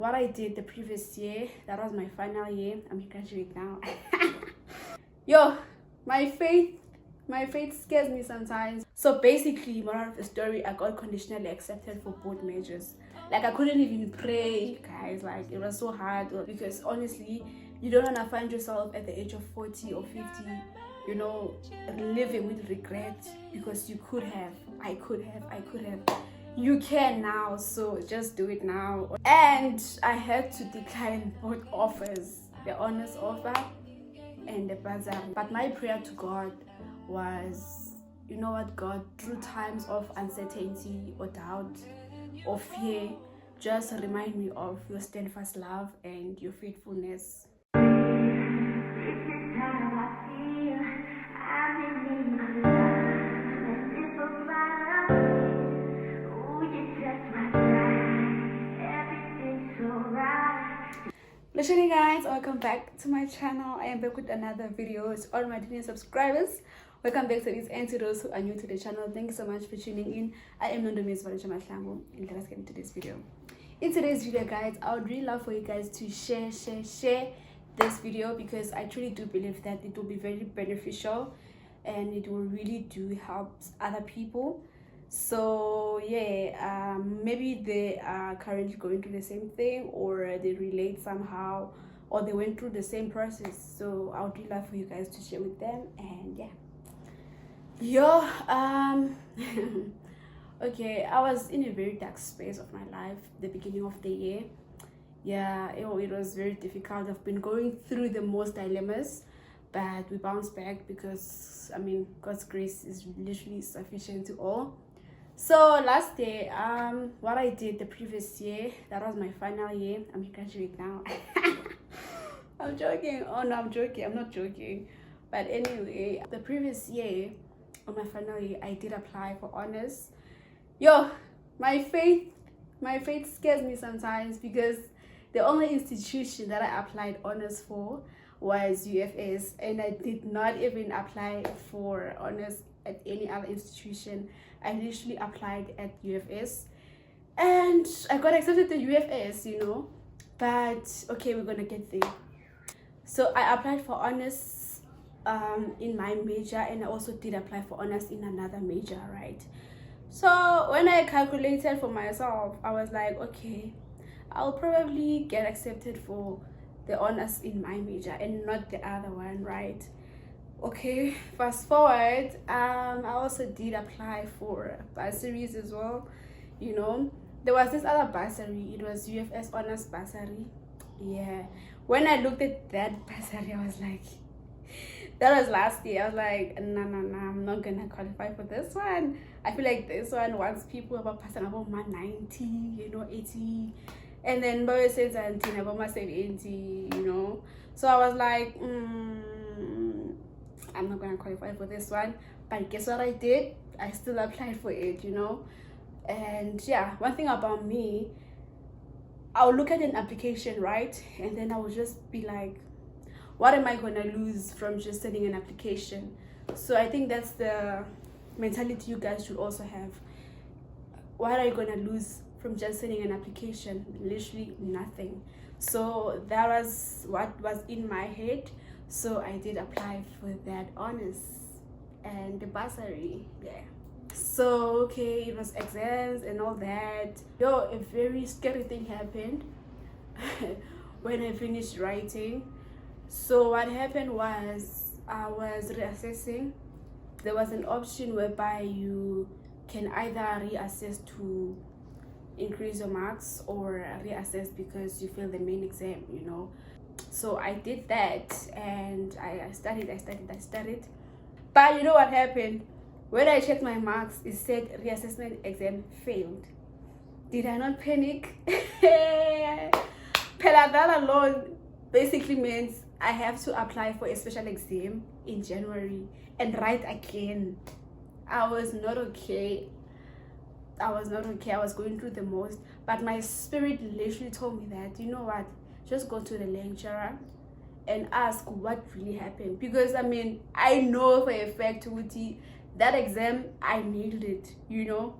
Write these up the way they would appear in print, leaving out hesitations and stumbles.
What I did the previous year, that was my final year. I'm graduating now. Yo, my faith scares me sometimes. So basically, moral of the story, I got conditionally accepted for both majors. Like, I couldn't even pray, guys. Like, it was so hard because honestly, you don't want to find yourself at the age of 40 or 50, you know, living with regret because you could have, I could have. You can now, so just do it now. And I had to decline both offers, the honors offer and the bursary. But my prayer to God was, you know what, God, through times of uncertainty or doubt or fear, just remind me of your steadfast love and your faithfulness. Literally, guys, welcome back to my channel. I am back with another video. To all my new subscribers, welcome back to this, and to those who are new to the channel, thank you so much for tuning in. I am Nondomis Valachamahlamu, and let us get into this video. In today's video, guys, I would really love for you guys to share this video, because I truly do believe that it will be very beneficial and it will really do help other people. So yeah, maybe they are currently going through the same thing, or they relate somehow, or they went through the same process. So I would really love for you guys to share with them. And yeah, okay, I was in a very dark space of my life the beginning of the year. Yeah, it was very difficult. I've been going through the most dilemmas, but we bounced back because, I mean, God's grace is literally sufficient to all. So last year, what I did the previous year, that was my final year. I'm graduating now. I'm joking. Oh no, I'm joking. I'm not joking. But anyway, the previous year, on my final year, I did apply for honors. Yo, my faith scares me sometimes, because the only institution that I applied honors for was UFS, and I did not even apply for honors at any other institution. I literally applied at UFS, and I got accepted to UFS, you know. But okay, we're gonna get there. So I applied for honors in my major, and I also did apply for honors in another major, right? So when I calculated for myself, I was like, okay, I'll probably get accepted for the honors in my major and not the other one, right? Okay, fast forward, I also did apply for bursaries as well. You know, there was this other bursary, it was UFS honors bursary. Yeah, when I looked at that bursary, I was like, that was last year, I was like, no, I'm not gonna qualify for this one. I feel like this one wants people about passing about 90, you know, 80, and then boy says about 70, you know. So I was like, I'm not gonna qualify for this one. But guess what I did? I still applied for it, you know. And yeah, one thing about me, I'll look at an application, right, and then I will just be like, what am I gonna lose from just sending an application? So I think that's the mentality you guys should also have. What are you gonna lose from just sending an application? Literally nothing. So that was what was in my head. So I did apply for that honors and the bursary. Yeah. So okay, it was exams and all that. Yo, a very scary thing happened when I finished writing. So what happened was, I was reassessing. There was an option whereby you can either reassess to increase your marks, or reassess because you failed the main exam, you know. So I did that, and I studied. But you know what happened? When I checked my marks, it said reassessment exam failed. Did I not panic? That alone basically means I have to apply for a special exam in January and write again. I was not okay. I was going through the most. But my spirit literally told me that, you know what, just go to the lecturer and ask what really happened. Because I mean, I know for a fact, Uti, that exam, I nailed it, you know.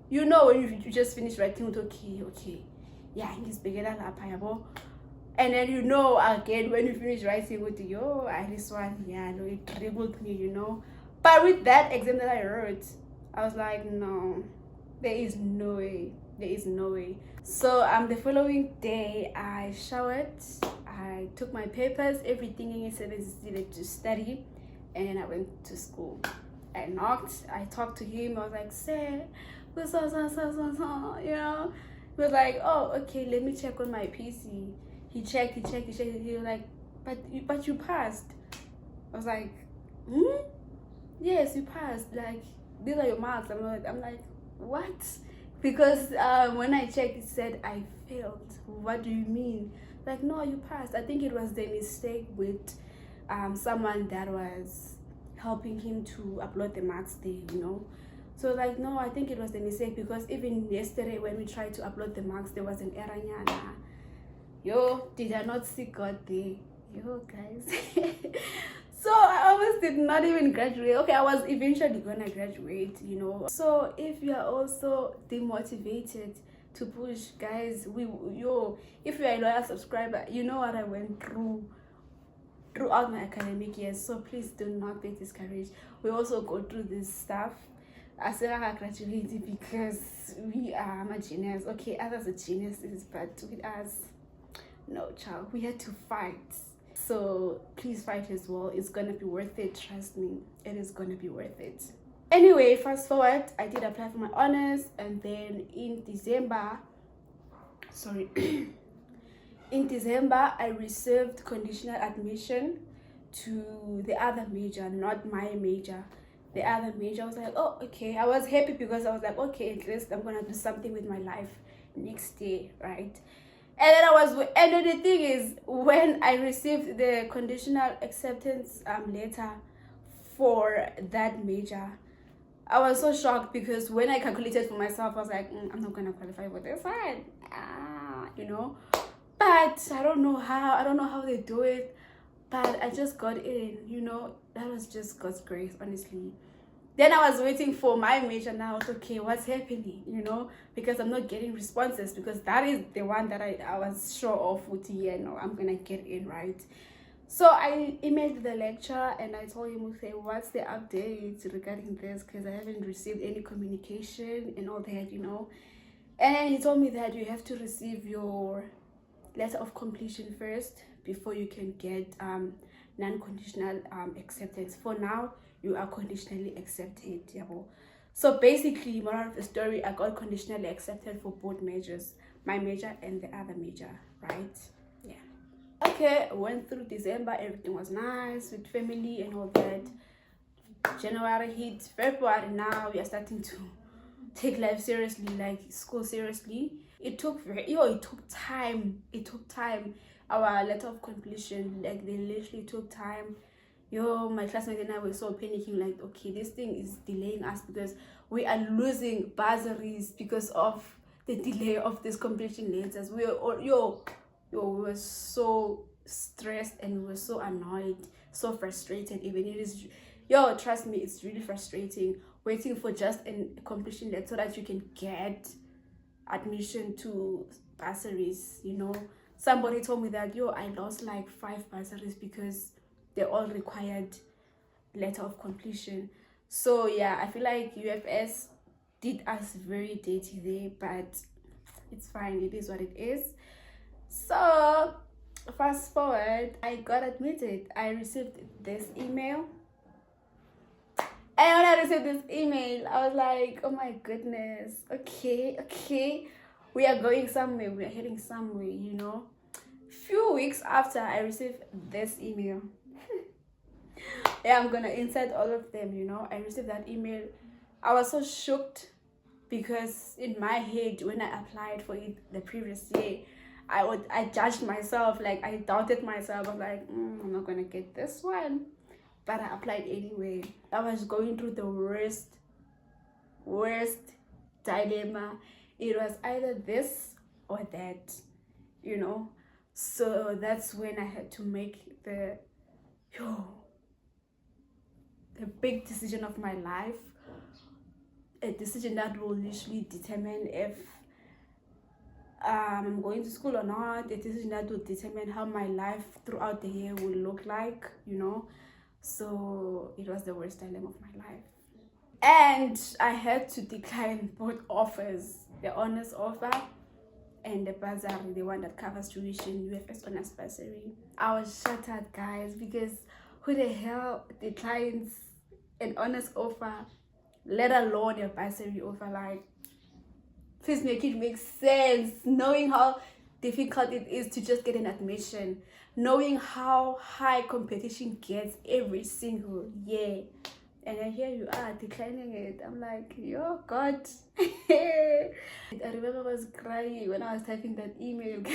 You know when you just finish writing, okay, yeah, ngizibhekela lapha yabo. And then again when you finish writing with this one, yeah, no, it dribbled me. But with that exam that I wrote, I was like, no, there is no way. So the following day I showered, I took my papers, everything in it needed to study, and then I went to school. I knocked, I talked to him, I was like, sir, He was like, oh, okay, let me check on my PC. He checked, he was like, but you passed. I was like, yes, you passed, like these are your marks. I'm like, what? Because when I checked, it said I failed. What do you mean? Like, no, you passed. I think it was the mistake with someone that was helping him to upload the marks there. So like, no, I think it was the mistake, because even yesterday when we tried to upload the marks, there was an error. Did I not see God there? Guys. So I almost did not even graduate. Okay, I was eventually gonna graduate. So if you are also demotivated to push, guys, if you are a loyal subscriber, you know what I went through throughout my academic years. So please do not be discouraged. We also go through this stuff as I graduated, because we are genius. Okay, others are geniuses, but with us, no, child, we had to fight. So please fight as well. It's gonna be worth it, trust me. It is gonna be worth it. Anyway, fast forward, I did apply for my honors, and then in December I received conditional admission to the other major, not my major, the other major. I was like, oh, okay. I was happy because I was like, okay, at least I'm gonna do something with my life next year, right? And then the thing is, when I received the conditional acceptance letter for that major, I was so shocked, because when I calculated for myself, I was like, I'm not gonna qualify for this one, But I don't know how they do it, but I just got in. That was just God's grace, honestly. Then I was waiting for my major now. Okay, what's happening? Because I'm not getting responses, because that is the one that I was sure of with I'm gonna get in, right? So I emailed the lecturer and I told him, okay, what's the update regarding this, because I haven't received any communication and all that, And then he told me that you have to receive your letter of completion first before you can get non-conditional acceptance. For now, you are conditionally accepted. So basically, moral of the story, I got conditionally accepted for both majors, my major and the other major, right? Yeah. Okay, went through December, everything was nice with family and all that. January hit, February, now we are starting to take life seriously, like school seriously. It took time. Our letter of completion, like, they literally took time. My classmates and I were so panicking, like, okay, this thing is delaying us, because we are losing bursaries because of the delay of this completion letters. We were so stressed, and we were so annoyed, so frustrated. Even it is, trust me, it's really frustrating waiting for just a completion letter so that you can get admission to bursaries. Somebody told me that I lost like 5 bursaries because they all required letter of completion. So yeah, I feel like UFS did us very dirty there, but it's fine, it is what it is. So fast forward, I got admitted. I received this email, and when I received this email, I was like, oh my goodness, okay, we are going somewhere, we are heading somewhere. Few weeks after I received this email, yeah, I'm gonna insert all of them. I received that email. I was so shocked, because in my head, when I applied for it the previous year, I judged myself, like, I doubted myself. I'm like, I'm not gonna get this one, but I applied anyway. I was going through the worst dilemma. It was either this or that, so that's when I had to make the big decision of my life, a decision that will literally determine if I'm going to school or not, a decision that will determine how my life throughout the year will look like, you know. So it was the worst dilemma of my life. And I had to decline both offers, the honors offer and the bursary, the one that covers tuition, UFS honors bursary. I was shattered, guys, because who the hell declines an honors offer, let alone a bursary offer? Like, please make it make sense. Knowing how difficult it is to just get an admission, knowing how high competition gets every single year, and then here you are declining it. I'm like, yo, God. I remember I was crying when I was typing that email, guys.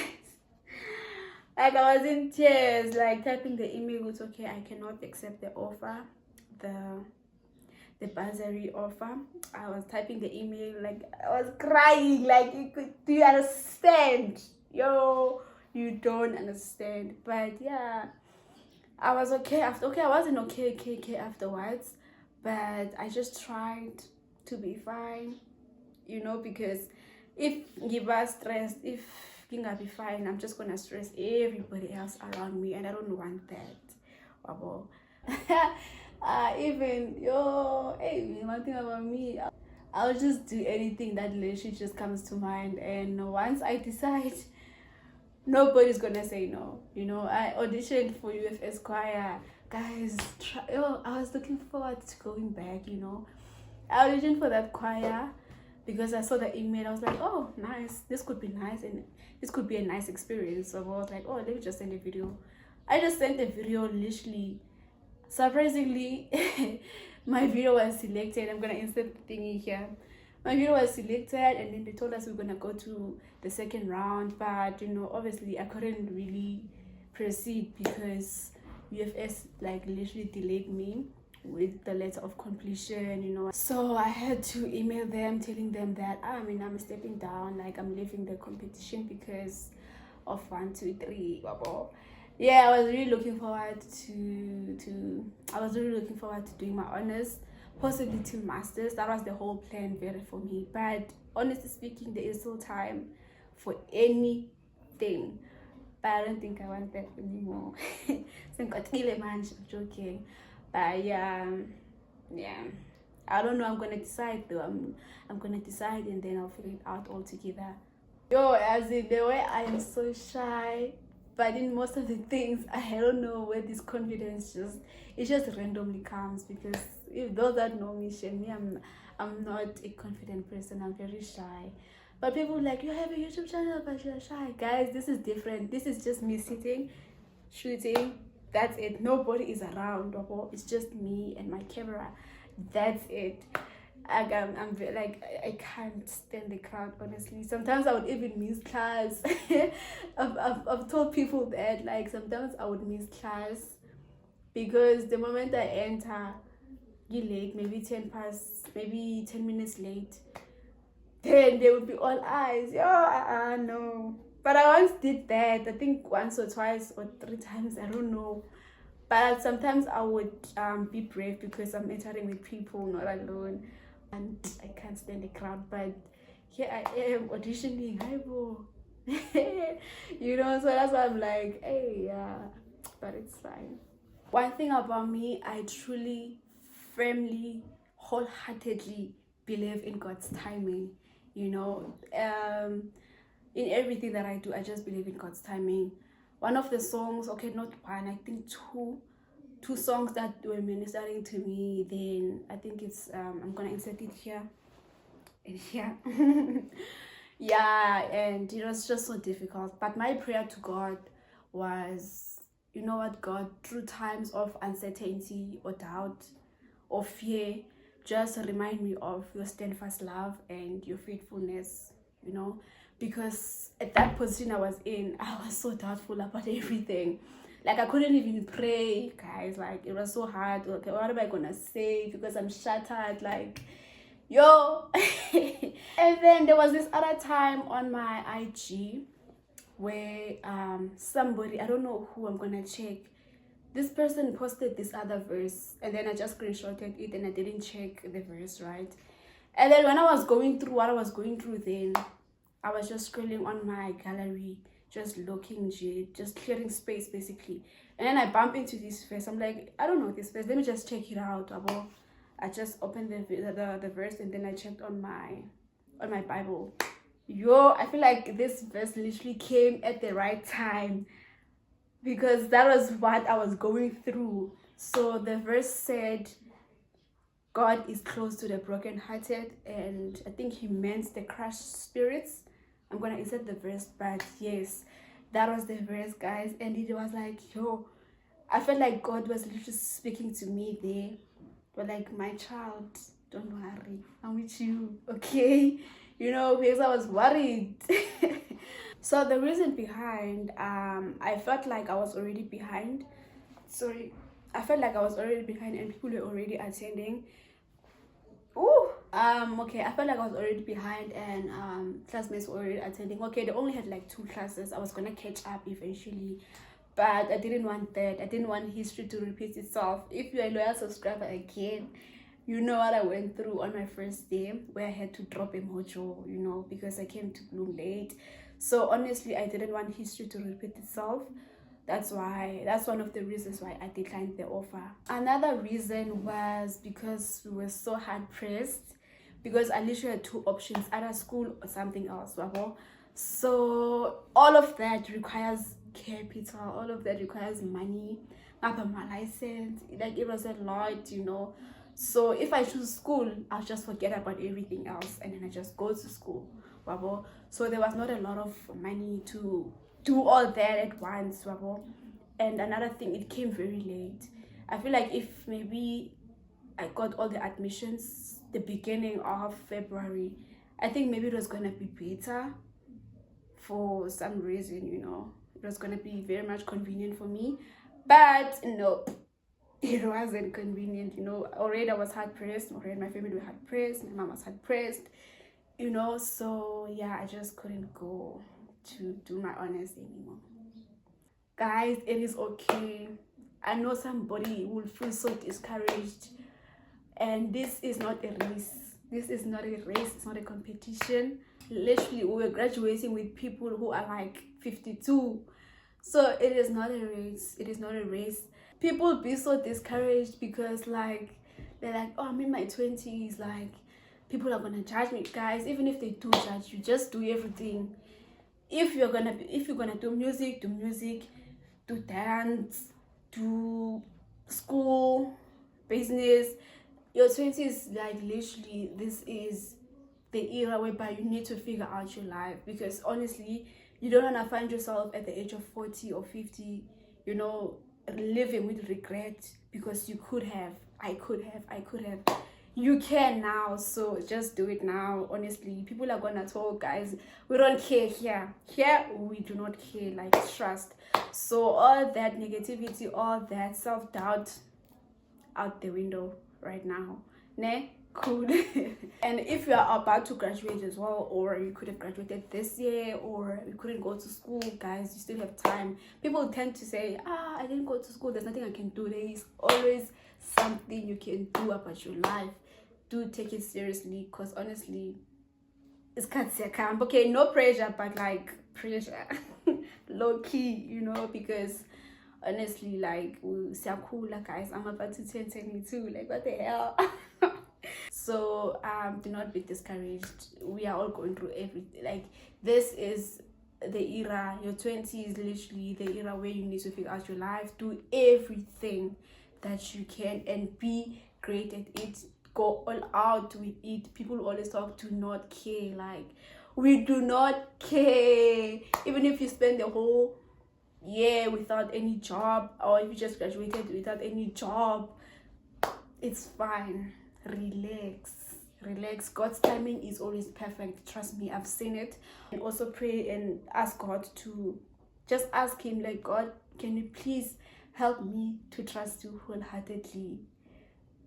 Like, I was in tears, like typing the email. It's okay, I cannot accept the offer, the bursary offer. I was typing the email, like I was crying, like, do you understand? Yo, you don't understand. But yeah, I was okay after. Okay, I wasn't okay afterwards, but I just tried to be fine, you know, because if you are stressed, if you be fine, I'm just gonna stress everybody else around me, and I don't want that. Wabo. Even hey, one thing about me, I'll just do anything that literally just comes to mind, and once I decide, nobody's gonna say no. You know, I auditioned for UFS choir, guys. I was looking forward to going back. You know, I auditioned for that choir because I saw the email. I was like, oh, nice. This could be nice, and this could be a nice experience. So I was like, oh, let me just send a video. I just sent a video, literally. Surprisingly, my video was selected. I'm gonna insert the thingy here. My video was selected, and then they told us we we're gonna go to the second round, but you know, obviously I couldn't really proceed because UFS like literally delayed me with the letter of completion, you know. So I had to email them telling them that I'm stepping down, like I'm leaving the competition because of 1, 2, 3, blah, blah. Yeah, I was really looking forward to doing my honors, possibly till masters. That was the whole plan very for me. But honestly speaking, there is still time for anything. But I don't think I want that anymore. So I'm joking. But yeah. I don't know. I'm gonna decide though. I'm gonna decide, and then I'll figure it out all together. Yo, as in the way I am so shy. But in most of the things, I don't know where this confidence just randomly comes, because if those that know me, I'm not a confident person. I'm very shy. But people like, you have a YouTube channel, but you're shy. Guys, this is different. This is just me sitting, shooting. That's it. Nobody is around. It's just me and my camera. That's it. I can't stand the crowd, honestly. Sometimes I would even miss class. I've told people that, like, sometimes I would miss class because the moment I enter, you late, maybe 10 past, maybe 10 minutes late, then they would be all eyes. No. But I once did that, I think once or twice or 3 times, I don't know. But sometimes I would be brave because I'm entering with people, not alone. And I can't stand the crowd, but here I am auditioning. You know, so that's why I'm like, hey, yeah, but it's fine. One thing about me, I truly, firmly, wholeheartedly believe in God's timing. You know, in everything that I do, I just believe in God's timing. One of the songs, okay, not one, I think two songs that were ministering to me, then I think it's I'm gonna insert it here and here. Yeah, and it was just so difficult, but my prayer to God was, you know what, God, through times of uncertainty or doubt or fear, just remind me of your steadfast love and your faithfulness, you know, because at that position I was in, I was so doubtful about everything. Like, I couldn't even pray, guys. Like, it was so hard. Okay, what am I gonna say? Because I'm shattered. Like, yo. And then there was this other time on my IG where somebody, I don't know who, I'm gonna check. This person posted this other verse, and then I just screenshotted it, and I didn't check the verse, right? And then when I was going through what I was going through, then I was just scrolling on my gallery, just looking, just clearing space basically. And then I bump into this verse. I'm like, I don't know this verse. Let me just check it out. I just opened the verse, and then I checked on my Bible. Yo, I feel like this verse literally came at the right time, because that was what I was going through. So the verse said, God is close to the brokenhearted, and I think he meant the crushed spirits. I'm gonna insert the verse, but yes, that was the verse, guys. And it was like, yo, I felt like God was literally speaking to me there. But like, my child, don't worry, I'm with you, okay? Because I was worried. So the reason behind, I felt like I was already behind. Sorry, I felt like I was already behind, and people were already attending. Okay, I felt like I was already behind, and classmates were already attending. Okay, they only had like 2 classes. I was gonna catch up eventually, but I didn't want that. I didn't want history to repeat itself. If you're a loyal subscriber again, you know what I went through on my first day, where I had to drop a module, because I came to Bloom late. So honestly, I didn't want history to repeat itself. That's one of the reasons why I declined the offer. Another reason was because we were so hard pressed, because I literally had 2 options, either school or something else. So all of that requires capital, all of that requires money. After my license, like, it was a lot. So if I choose school, I'll just forget about everything else, and then I just go to school. So there was not a lot of money to do all that at once. And another thing, it came very late. I feel like if maybe I got all the admissions the beginning of February, I think maybe it was gonna be better. For some reason, it was gonna be very much convenient for me, but no, it wasn't convenient. Already I was hard pressed. Already my family were hard pressed. My mom was hard pressed. So yeah, I just couldn't go to do my honors anymore. Guys, it is okay. I know somebody will feel so discouraged, and this is not a race. This is not a race. It's not a competition. Literally, we were graduating with people who are like 52. So it is not a race. It is not a race. People be so discouraged because, like, they're like, oh, I'm in my 20s, like, people are gonna judge me. Guys, even if they do judge you, just do everything. If you're gonna do music, do dance, do school, business. Your 20s, like, literally, this is the era whereby you need to figure out your life, because honestly, you don't want to find yourself at the age of 40 or 50, living with regret, because you could have, I could have. You can now, so just do it now. Honestly, people are gonna talk, guys. We don't care here we do not care, like, trust. So all that negativity, all that self-doubt, out the window right now. Ne? Cool. And if you are about to graduate as well, or you could have graduated this year, or you couldn't go to school, guys, you still have time. People tend to say, I didn't go to school, there's nothing I can do. There is always something you can do about your life. Do take it seriously, because honestly, it's can't. Okay, no pressure, but like pressure. Low key, because honestly, like, siyakhula, guys. I'm about to turn 22. Like, what the hell? So do not be discouraged. We are all going through everything. Like, this is the era. Your 20s is literally the era where you need to figure out your life. Do everything that you can and be great at it. Go all out with it. People always talk, do not care. Like, we do not care. Even if you spend the whole year without any job, or if you just graduated without any job, it's fine. Relax. God's timing is always perfect. Trust me, I've seen it. And also pray and ask God to just ask him, like, God, can you please help me to trust you wholeheartedly?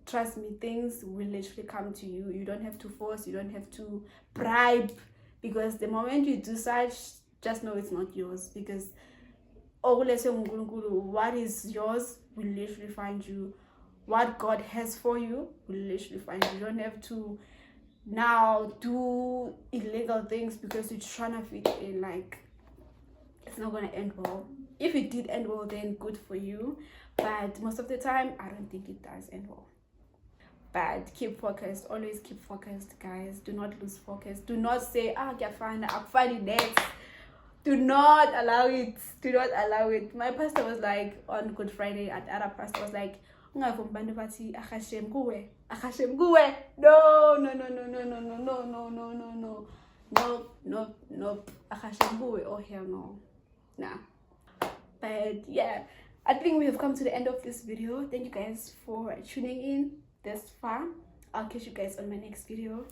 Trust me, things will literally come to you. You don't have to force, you don't have to bribe, because the moment you do such, just know it's not yours. Because what is yours will literally find you. What God has for you will literally find you. You don't have to now do illegal things because you're trying to fit in. Like, it's not gonna end well. If it did end well, then good for you, but most of the time I don't think it does end well. But keep focused, always keep focused, guys. Do not lose focus. Do not say, get fine, I'm fine next. Do not allow it. Do not allow it. My pastor was like on Good Friday, at other pastor was like, no, no, no, no, no, no, no, no, no, no, no, no, no, no, no, no, no, oh hell no. Nah. But yeah, I think we have come to the end of this video. Thank you guys for tuning in this far. I'll catch you guys on my next video.